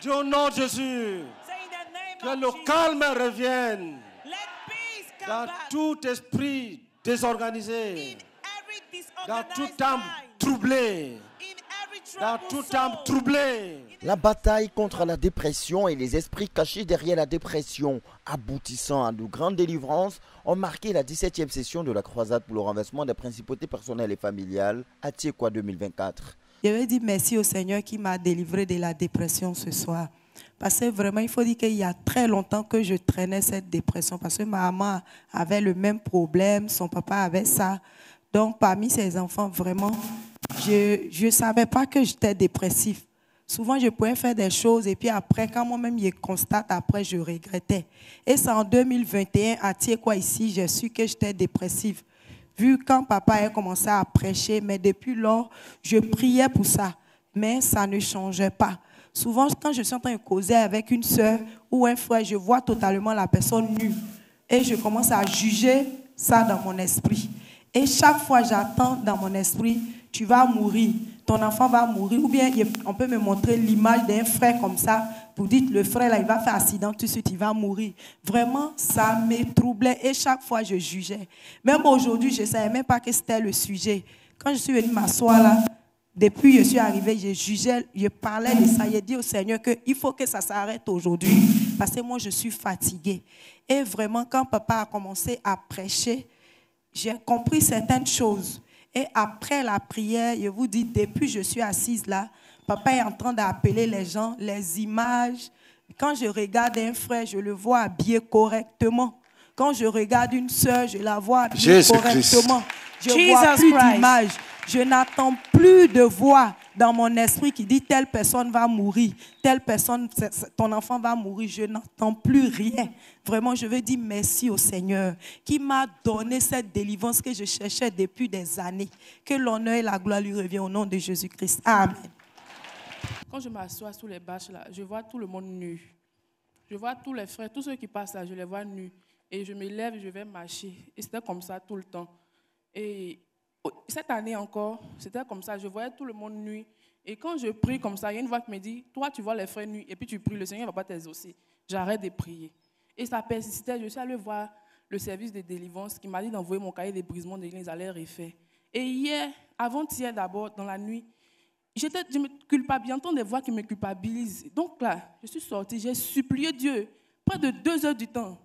Dis au nom de Jésus. Que le calme revienne dans tout esprit désorganisé, dans toute âme troublée, dans toute âme troublée. La bataille contre la dépression et les esprits cachés derrière la dépression, aboutissant à de grandes délivrances, ont marqué la 17e session de la croisade pour le renversement des principautés personnelles et familiales à Tiekwa 2024. Je veux dire merci au Seigneur qui m'a délivré de la dépression ce soir. Parce que vraiment, il faut dire qu'il y a très longtemps que je traînais cette dépression. Parce que ma maman avait le même problème, son papa avait ça. Donc, parmi ses enfants, vraiment, je ne savais pas que j'étais dépressif. Souvent, je pouvais faire des choses et puis après, quand moi-même je constate, après, je regrettais. Et c'est en 2021, à Tiekwa ici, j'ai su que j'étais dépressive. Vu quand papa a commencé à prêcher, mais depuis lors, je priais pour ça. Mais ça ne changeait pas. Souvent, quand je suis en train de causer avec une soeur ou un frère, je vois totalement la personne nue. Et je commence à juger ça dans mon esprit. Et chaque fois, j'attends dans mon esprit, tu vas mourir, ton enfant va mourir. Ou bien, on peut me montrer l'image d'un frère comme ça, pour dire, le frère, là, il va faire accident, tout de suite, il va mourir. Vraiment, ça me troublait. Et chaque fois, je jugeais. Même aujourd'hui, je ne savais même pas que c'était le sujet. Quand je suis venue m'asseoir là, depuis que je suis arrivée, je jugeais, je parlais de ça. J'ai dit au Seigneur qu'il faut que ça s'arrête aujourd'hui parce que moi, je suis fatiguée. Et vraiment, quand papa a commencé à prêcher, j'ai compris certaines choses. Et après la prière, je vous dis, depuis que je suis assise là, papa est en train d'appeler les gens, les images. Quand je regarde un frère, je le vois habillé correctement. Quand je regarde une sœur, je la vois habillée correctement. Je ne vois plus d'images. Je n'attends plus de voix dans mon esprit qui dit telle personne va mourir, telle personne, ton enfant va mourir. Je n'entends plus rien. Vraiment, je veux dire merci au Seigneur qui m'a donné cette délivrance que je cherchais depuis des années. Que l'honneur et la gloire lui reviennent au nom de Jésus-Christ. Amen. Quand je m'assois sous les bâches, là, je vois tout le monde nu. Je vois tous les frères, tous ceux qui passent là, je les vois nus. Et je me lève, je vais marcher. Et c'était comme ça tout le temps. Et cette année encore, c'était comme ça. Je voyais tout le monde nu. Et quand je prie comme ça, il y a une voix qui me dit, toi, tu vois les frères nus, et puis tu pries, le Seigneur ne va pas t'exaucer. J'arrête de prier. Et ça persistait. Je suis allée voir le service de délivrance qui m'a dit d'envoyer mon cahier de brisement de l'église à l'air refaire. Et hier, avant-hier d'abord, dans la nuit, je me culpabilise, j'entends des voix qui me culpabilisent. Donc là, je suis sortie, j'ai supplié Dieu, près de 2 heures du temps.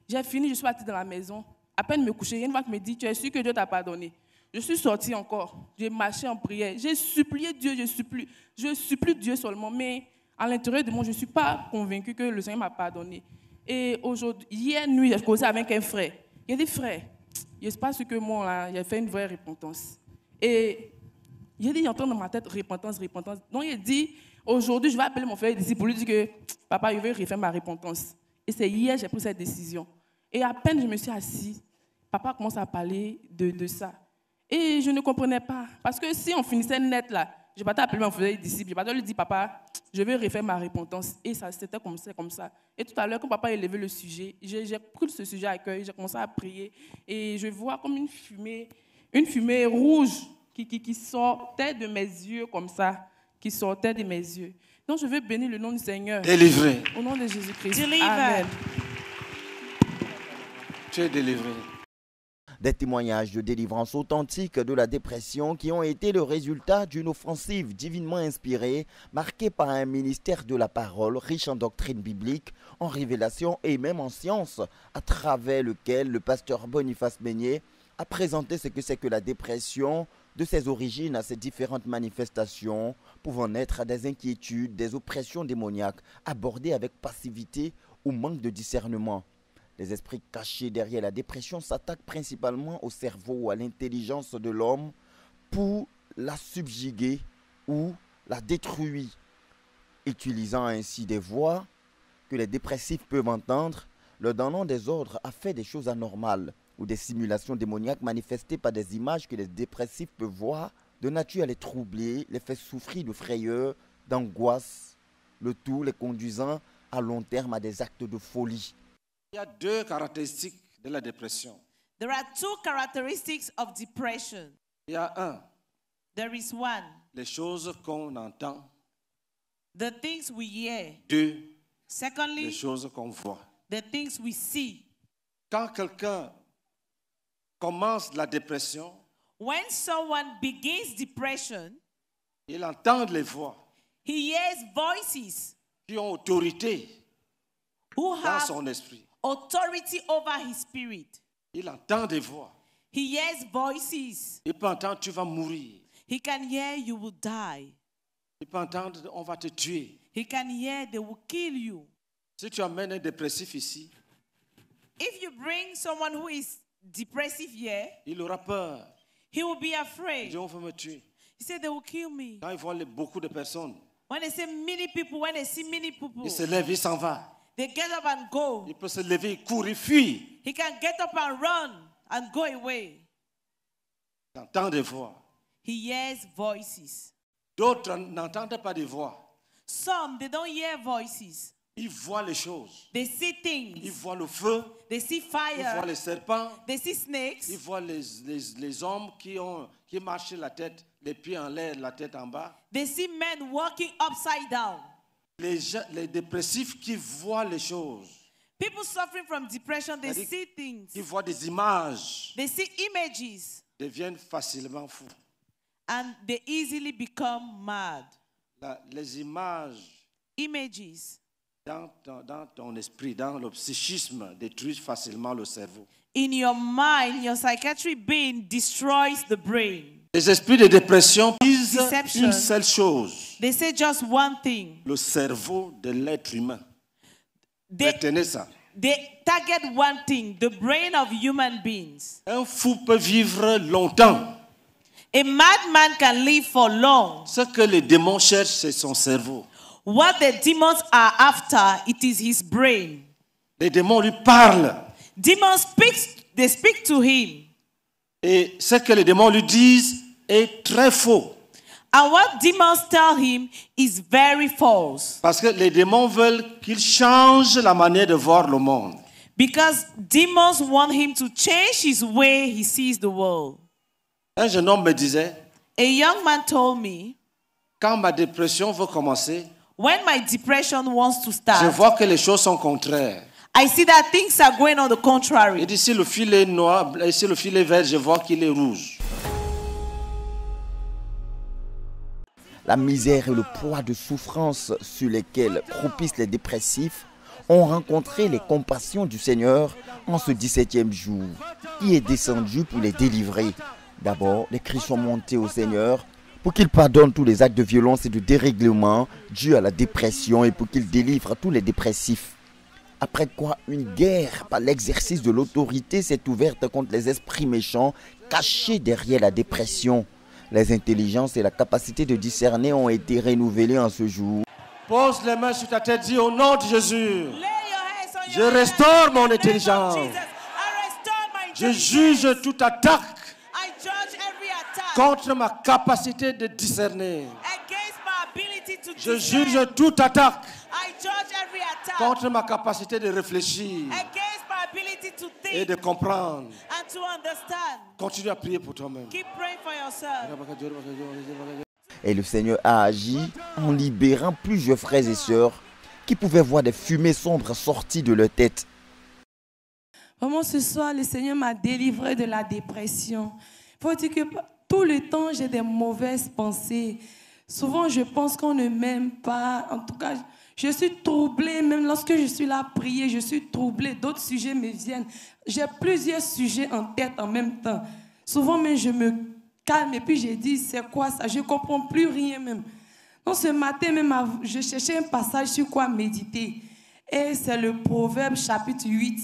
J'ai fini, je suis partie dans la maison. À peine me coucher, il y a une voix qui me dit, tu es sûr que Dieu t'a pardonné? Je suis sortie encore, j'ai marché en prière, j'ai supplié Dieu, je supplie Dieu seulement, mais à l'intérieur de moi, je ne suis pas convaincue que le Seigneur m'a pardonné. Et aujourd'hui, hier nuit, j'ai causé avec un frère. Il a dit, frère, je ne sais pas ce que moi, là, j'ai fait une vraie repentance. Et j'ai dit, j'entends dans ma tête, repentance. Donc il a dit, aujourd'hui, je vais appeler mon frère ici pour lui dire que, papa, je vais refaire ma repentance. Et c'est hier que j'ai pris cette décision. Et à peine je me suis assise, papa commence à parler de ça. Et je ne comprenais pas. Parce que si on finissait net là, je n'ai pas appelé mon frère disciple, je n'ai pas lui dire, papa, je vais refaire ma repentance. Et ça, c'était comme ça. Et tout à l'heure, quand papa a élevé le sujet, j'ai pris ce sujet à cœur, j'ai commencé à prier. Et je vois comme une fumée rouge qui sortait de mes yeux comme ça, qui sortait de mes yeux. Donc je veux bénir le nom du Seigneur. Délivré. Au nom de Jésus-Christ. Amen. Tu es délivré. Des témoignages de délivrance authentique de la dépression qui ont été le résultat d'une offensive divinement inspirée, marquée par un ministère de la parole riche en doctrine biblique, en révélation et même en science, à travers lequel le pasteur Boniface Meunier a présenté ce que c'est que la dépression, de ses origines à ses différentes manifestations, pouvant naître des inquiétudes, des oppressions démoniaques, abordées avec passivité ou manque de discernement. Les esprits cachés derrière la dépression s'attaquent principalement au cerveau ou à l'intelligence de l'homme pour la subjuguer ou la détruire, utilisant ainsi des voix que les dépressifs peuvent entendre, leur donnant des ordres à faire des choses anormales ou des simulations démoniaques manifestées par des images que les dépressifs peuvent voir, de nature à les troubler, les faire souffrir de frayeur, d'angoisse, le tout les conduisant à long terme à des actes de folie. Il y a 2 caractéristiques de la dépression. There are 2 characteristics of depression. Il y a 1, There is one. les choses qu'on entend The things we hear. 2, Secondly, les choses qu'on voit. the things we see. Quand quelqu'un commence la dépression, When someone begins depression, il entend les voix he hears voices qui ont autorité who dans have son esprit. authority over his spirit. Il entend des voix. He hears voices. Il peut entendre tu vas mourir. He can hear you will die. Il peut entendre on va te tuer. He can hear they will kill you. Si tu amènes un dépressif ici, If you bring someone who is depressive here, il aura peur. he will be Il afraid. dit on veut me tuer. He said they will kill me. Quand il voit beaucoup de personnes, When they say many people, when they see many people, il se lève, il s'en va. they get up and go. Il peut se lever, il court, il fuit. He can get up and run and go away. Il entend des voix. He hears voices. D'autres n'entendent pas des voix. Some, they don't hear voices. Ils voient les choses. They see Ils things. voient le feu, They see ils voient fire. les serpents, They see ils snakes. voient les hommes qui marchent la tête, les pieds en l'air, la tête en bas. They see men walking upside down. Les dépressifs qui voient les choses, People suffering from depression, they C'est-à-dire see things. qui voient des images, They see images deviennent facilement fous. and they easily become mad. Les images Images dans ton esprit, dans le psychisme, détruisent facilement le cerveau. in your mind, your psychiatric being destroys the brain. Les esprits de dépression disent Deception. une seule chose, They say just one thing. le cerveau de l'être humain. They, Retenez ça. they target one thing, the brain of human beings. Un fou peut vivre longtemps. A madman can live for long. Ce que les démons cherchent, c'est son cerveau. What the demons are after, it is his brain. Les démons lui parlent. Demons they speak to him. Et ce que les démons lui disent est très faux. And what demons tell him is very false. Parce que les démons veulent qu'il change la manière de voir le monde. Because demons want him to change his way he sees the world. Un jeune homme me disait, A young man told me, quand ma dépression veut commencer, when my depression wants to je start, vois que les choses sont contraires. I see that things are going on the Il contrary. dit, si le fil est noir, si le fil est vert, je vois qu'il est rouge. La misère et le poids de souffrance sur lesquels croupissent les dépressifs ont rencontré les compassions du Seigneur en ce 17e jour, qui est descendu pour les délivrer. D'abord, les cris sont montés au Seigneur pour qu'il pardonne tous les actes de violence et de dérèglement dus à la dépression et pour qu'il délivre tous les dépressifs. Après quoi, une guerre par l'exercice de l'autorité s'est ouverte contre les esprits méchants cachés derrière la dépression. Les intelligences et la capacité de discerner ont été renouvelées en ce jour. Pose les mains sur ta tête, dis au nom de Jésus. Lay your hands on Je your restaure head. mon In the name of intelligence. Jesus, I restore my Je intelligence. juge toute attaque I judge every attack contre ma capacité de discerner. against my ability to Je discern. juge toute attaque I judge every attack contre ma capacité de réfléchir against my ability to et think de comprendre. and to understand. Continue à prier pour toi-même. Keep praying for yourself. Et le Seigneur a agi en libérant plusieurs frères et sœurs qui pouvaient voir des fumées sombres sorties de leur tête. Vraiment, ce soir, le Seigneur m'a délivré de la dépression. Il faut dire que tout le temps, j'ai des mauvaises pensées. Souvent, je pense qu'on ne m'aime pas. En tout cas, je suis troublée. Même lorsque je suis là à prier, je suis troublée. D'autres sujets me viennent. J'ai plusieurs sujets en tête en même temps. Souvent, même, je me calme et puis je dis, c'est quoi ça? Je ne comprends plus rien même. Donc, ce matin, même, je cherchais un passage sur quoi méditer. Et c'est le Proverbe chapitre 8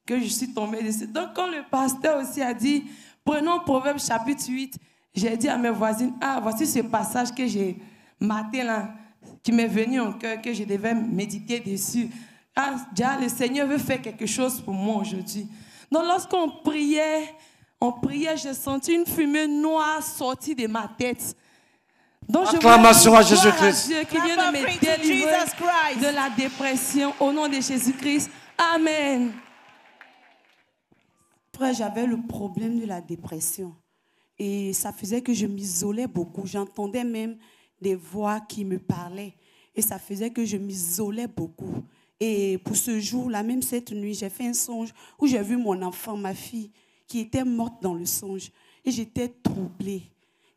que je suis tombée dessus. Donc, quand le pasteur aussi a dit, prenons Proverbe chapitre 8, j'ai dit à mes voisines, ah, voici ce passage que j'ai maté là, qui m'est venu en cœur, que je devais méditer dessus. Ah, déjà, le Seigneur veut faire quelque chose pour moi aujourd'hui. Donc, lorsqu'on priait, j'ai senti une fumée noire sortir de ma tête. Donc, Acclamation à je Jésus-Christ. Dieu qui vient de me délivrer de la dépression au nom de Jésus-Christ. Amen. Après, j'avais le problème de la dépression. Et ça faisait que je m'isolais beaucoup. J'entendais même des voix qui me parlaient. Et ça faisait que je m'isolais beaucoup. Et pour ce jour-là, même cette nuit, j'ai fait un songe où j'ai vu mon enfant, ma fille, qui était morte dans le songe. Et j'étais troublée.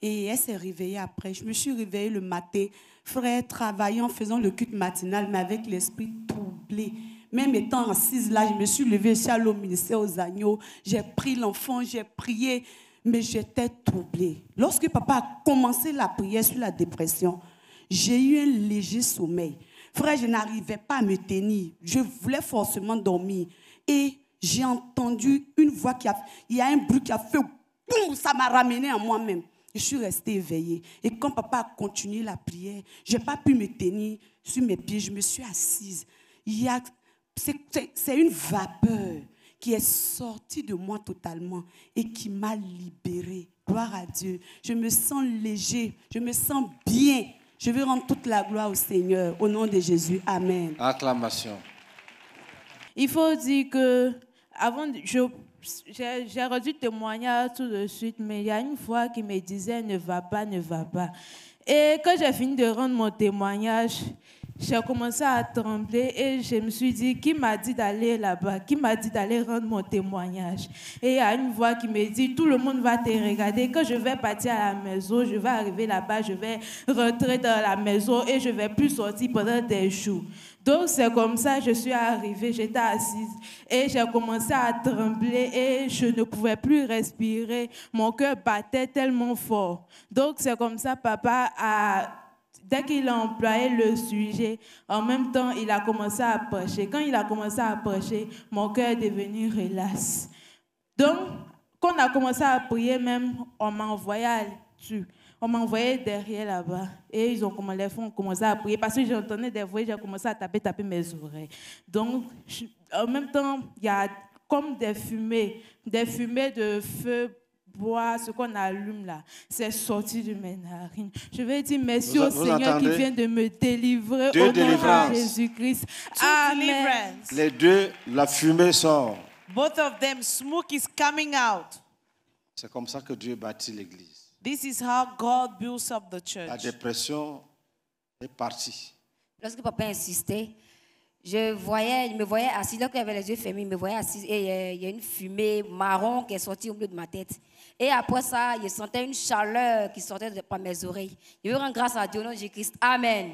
Et elle s'est réveillée après. Je me suis réveillée le matin, frère, travaillant, faisant le culte matinal, mais avec l'esprit troublé. Même étant assise là, je me suis levée, je suis allée au ministère aux agneaux. J'ai pris l'enfant, j'ai prié, mais j'étais troublée. Lorsque papa a commencé la prière sur la dépression, j'ai eu un léger sommeil. Frère, je n'arrivais pas à me tenir. Je voulais forcément dormir. Et j'ai entendu une voix il y a un bruit qui a fait boum, ça m'a ramené à moi-même. Je suis restée éveillée. Et quand papa a continué la prière, je n'ai pas pu me tenir sur mes pieds. Je me suis assise. C'est une vapeur qui est sortie de moi totalement et qui m'a libérée. Gloire à Dieu. Je me sens léger. Je me sens bien. Je veux rendre toute la gloire au Seigneur. Au nom de Jésus. Amen. Acclamation. Il faut dire que avant, j'ai rendu témoignage tout de suite, mais il y a une fois qui me disait ne va pas, ne va pas. Et quand j'ai fini de rendre mon témoignage, j'ai commencé à trembler et je me suis dit, qui m'a dit d'aller là-bas? Qui m'a dit d'aller rendre mon témoignage? Et il y a une voix qui me dit, tout le monde va te regarder. Quand je vais partir à la maison, je vais arriver là-bas, je vais rentrer dans la maison et je ne vais plus sortir pendant des jours. Donc c'est comme ça, je suis arrivée, j'étais assise et j'ai commencé à trembler et je ne pouvais plus respirer. Mon cœur battait tellement fort. Donc c'est comme ça, papa dès qu'il a employé le sujet, en même temps, il a commencé à prêcher. Quand il a commencé à prêcher, mon cœur est devenu relax. Donc, quand on a commencé à prier, même, on m'a envoyé on m'a envoyé derrière là-bas. Et les enfants ont commencé à prier. Parce que j'entendais des voix, j'ai commencé à taper mes oreilles. Donc, en même temps, il y a comme des fumées de feu, bois, ce qu'on allume là, c'est sorti de mes narines. Je vais dire merci au Seigneur qui vient de me délivrer au nom de Jésus-Christ. Amen. Les deux, la fumée sort. Both of them, smoke is coming out. C'est comme ça que Dieu bâtit l'église. This is how God builds up the church. La dépression est partie. Lorsque papa insistait, je me voyais assise, là, quand il avait les yeux fermés, je me voyais assise et il y a une fumée marron qui est sortie au milieu de ma tête. Et après ça, je sentais une chaleur qui sortait par mes oreilles. Je veux rendre grâce à Dieu au nom de Jésus-Christ. Amen.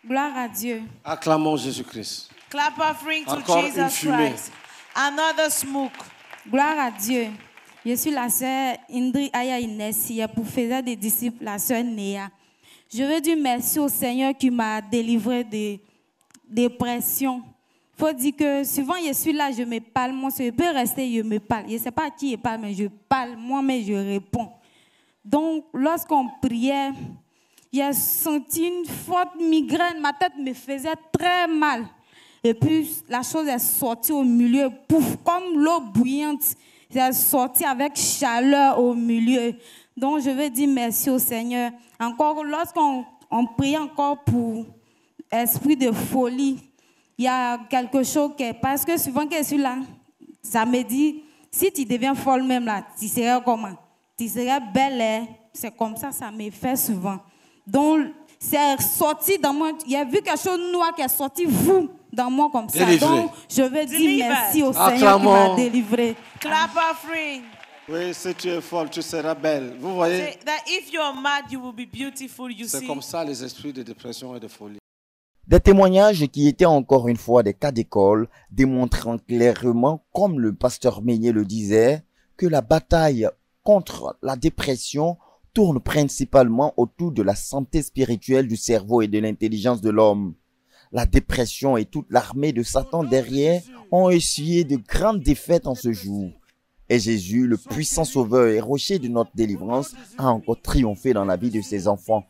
Gloire à Dieu. Acclamons Jésus-Christ. Clap offering to Encore une Jesus fumée. Christ. Another smoke. Gloire à Dieu. Je suis la sœur Indri Aya Inessi, pour faire des disciples, la sœur Néa. Je veux dire merci au Seigneur qui m'a délivré de dépression. Il faut dire que souvent je suis là, je me parle, moi je peux rester, je me parle. Je ne sais pas qui je parle, mais je parle, moi-même je réponds. Donc lorsqu'on priait, j'ai senti une forte migraine, ma tête me faisait très mal. Et puis la chose est sortie au milieu, pouf, comme l'eau bouillante. C'est sorti avec chaleur au milieu. Donc, je veux dire merci au Seigneur. Encore, lorsqu'on prie encore pour esprit de folie, il y a quelque chose qui... Parce que souvent que je suis là, ça me dit, si tu deviens folle même là, tu serais comment? Tu serais belle. C'est comme ça, ça me fait souvent. Donc, c'est sorti dans moi. Il y a vu quelque chose de noir qui est sorti, vous, dans moi comme ça. Délivré. Donc, je veux dire merci au Seigneur qui m'a délivré. Clap offering. Oui, si tu es folle, tu seras belle. Vous voyez? Say that if you're mad, you will be beautiful. You C'est see. comme ça les esprits de dépression et de folie. Des témoignages qui étaient encore une fois des cas d'école, démontrant clairement, comme le pasteur Meignet le disait, que la bataille contre la dépression tourne principalement autour de la santé spirituelle du cerveau et de l'intelligence de l'homme. La dépression et toute l'armée de Satan derrière ont essuyé de grandes défaites en ce jour. Et Jésus, le puissant sauveur et rocher de notre délivrance, a encore triomphé dans la vie de ses enfants.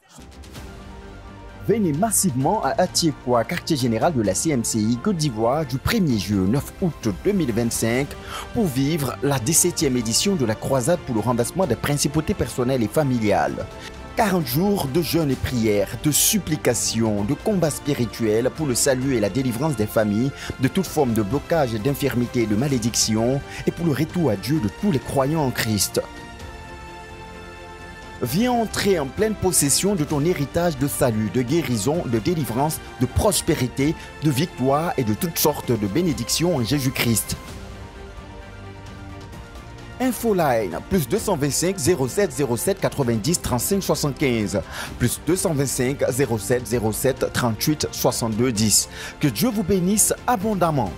Venez massivement à Atiekwa, quartier général de la CMCI Côte d'Ivoire du 1er juillet au 9 août 2025 pour vivre la 17e édition de la croisade pour le renversement des principautés personnelles et familiales. 40 jours de jeûne et prière, de supplication, de combat spirituel pour le salut et la délivrance des familles de toute forme de blocage, d'infirmité et de malédiction et pour le retour à Dieu de tous les croyants en Christ. Viens entrer en pleine possession de ton héritage de salut, de guérison, de délivrance, de prospérité, de victoire et de toutes sortes de bénédictions en Jésus-Christ. Infoline, plus 225 07 07 90 35 75, plus 225 07 07 38 62 10. Que Dieu vous bénisse abondamment.